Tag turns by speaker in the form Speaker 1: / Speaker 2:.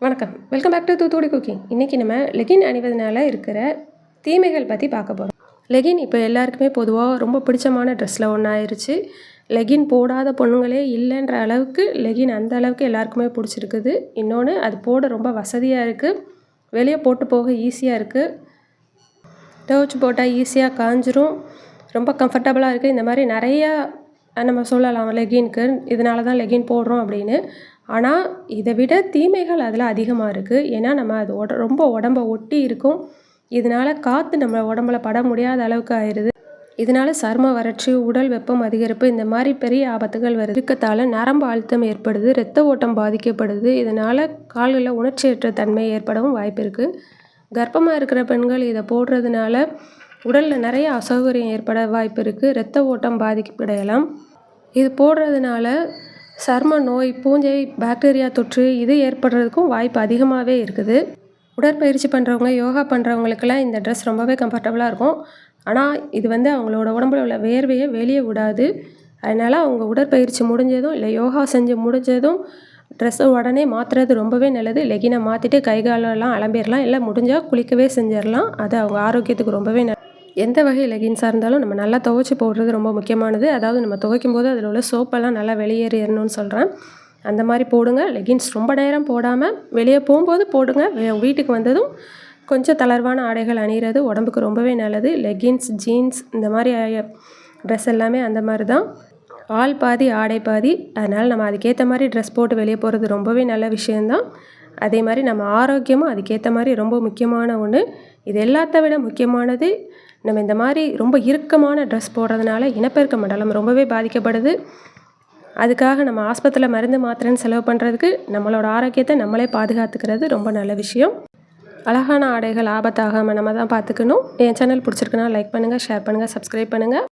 Speaker 1: வணக்கம். Welcome back to Thoothukudi cooking. இன்றைக்கி நம்ம லெகின் அணிவதனால இருக்கிற தீமைகள் பற்றி பார்க்க போகிறோம். லெகின் இப்போ எல்லாருக்குமே பொதுவாக ரொம்ப பிடிச்சமான ட்ரெஸ்ஸில் ஒன்றாயிருச்சு. லெகின் போடாத பொண்ணுங்களே இல்லைன்ற அளவுக்கு லெகின் அந்த அளவுக்கு எல்லாருக்குமே பிடிச்சிருக்குது. இன்னொன்று அது போட ரொம்ப வசதியாக இருக்குது. வெளியே போட்டு போக ஈஸியாக இருக்குது. துவைச்சி போட்டால் ஈஸியாக காஞ்சிரும். ரொம்ப கம்ஃபர்டபுளாக இருக்குது. இந்த மாதிரி நிறையா நம்ம சொல்லலாம் லெகின்க்கு. இதனால தான் லெகின் போடுறோம் அப்படின்னு. ஆனால் இதை விட தீமைகள் அதில் அதிகமாக இருக்குது. ஏன்னா நம்ம அது ரொம்ப உடம்ப ஒட்டி இருக்கும். இதனால் காற்று நம்ம உடம்புல பட முடியாத அளவுக்கு ஆயிடுது. இதனால் சரும வறட்சி, உடல் வெப்பம் அதிகரிப்பு, இந்த மாதிரி பெரிய ஆபத்துகள் வருது. இருக்கத்தால் நரம்பு அழுத்தம் ஏற்படுது, இரத்த ஓட்டம் பாதிக்கப்படுது. இதனால் கால்களில் உணர்ச்சியற்ற தன்மை ஏற்படவும் வாய்ப்பு இருக்குது. கர்ப்பமாக இருக்கிற பெண்கள் இதை போடுறதுனால உடலில் நிறைய அசௌகரியம் ஏற்பட வாய்ப்பு இருக்குது. இரத்த ஓட்டம் பாதிக்கப்படையலாம். இது போடுறதுனால சர்ம நோய், பூஞ்சை, பாக்டீரியா தொற்று இது ஏற்படுறதுக்கும் வாய்ப்பு அதிகமாகவே இருக்குது. உடற்பயிற்சி பண்ணுறவங்க, யோகா பண்ணுறவங்களுக்கெல்லாம் இந்த ட்ரெஸ் ரொம்பவே கம்ஃபர்டபுளாக இருக்கும். ஆனால் இது அவங்களோட உடம்புல உள்ள வேர்வையை வெளியே விடாது. அதனால் அவங்க உடற்பயிற்சி முடிஞ்சதும் இல்லை யோகா செஞ்சு முடிஞ்சதும் ட்ரெஸ்ஸை உடனே மாற்றுறது ரொம்பவே நல்லது. லெகினை மாற்றிட்டு கை காலெல்லாம் அலம்பிடலாம். இல்லை முடிஞ்சால் குளிக்கவே செஞ்சிடலாம். அது அவங்க ஆரோக்கியத்துக்கு ரொம்பவே எந்த வகை லெகின்ஸாக இருந்தாலும் நம்ம நல்லா துவைச்சி போடுறது ரொம்ப முக்கியமானது. அதாவது நம்ம துவைக்கும் போது அதில் உள்ள சோப்பெல்லாம் நல்லா வெளியேறணும்னு சொல்கிறேன். அந்த மாதிரி போடுங்க. லெகின்ஸ் ரொம்ப நேரம் போடாமல் வெளியே போகும்போது போடுங்க. வீட்டுக்கு வந்ததும் கொஞ்சம் தளர்வான ஆடைகள் அணிகிறது உடம்புக்கு ரொம்பவே நல்லது. லெகின்ஸ், ஜீன்ஸ் இந்த மாதிரி ட்ரெஸ் எல்லாமே அந்த மாதிரி தான். ஆள் பாதி ஆடை பாதி. அதனால் நம்ம அதுக்கேற்ற மாதிரி ட்ரெஸ் போட்டு வெளியே போகிறது ரொம்பவே நல்ல விஷயந்தான். அதே மாதிரி நம்ம ஆரோக்கியமும் அதுக்கேற்ற மாதிரி ரொம்ப முக்கியமான ஒன்று. இது எல்லாத்த விட முக்கியமானது, நம்ம இந்த மாதிரி ரொம்ப இறுக்கமான ட்ரெஸ் போடுறதுனால இனப்பெருக்க மண்டலம் ரொம்பவே பாதிக்கப்படுது. அதுக்காக நம்ம ஆஸ்பத்திரியில் மருந்து மாத்திரைன்னு செலவு பண்ணுறதுக்கு நம்மளோட ஆரோக்கியத்தை நம்மளே பாதுகாத்துக்கிறது ரொம்ப நல்ல விஷயம். அழகான ஆடைகள் ஆபத்தாகாமல் நம்ம தான் பார்த்துக்கணும். என் சேனல் பிடிச்சிருக்குன்னா லைக் பண்ணுங்கள், ஷேர் பண்ணுங்கள், சப்ஸ்கிரைப் பண்ணுங்கள்.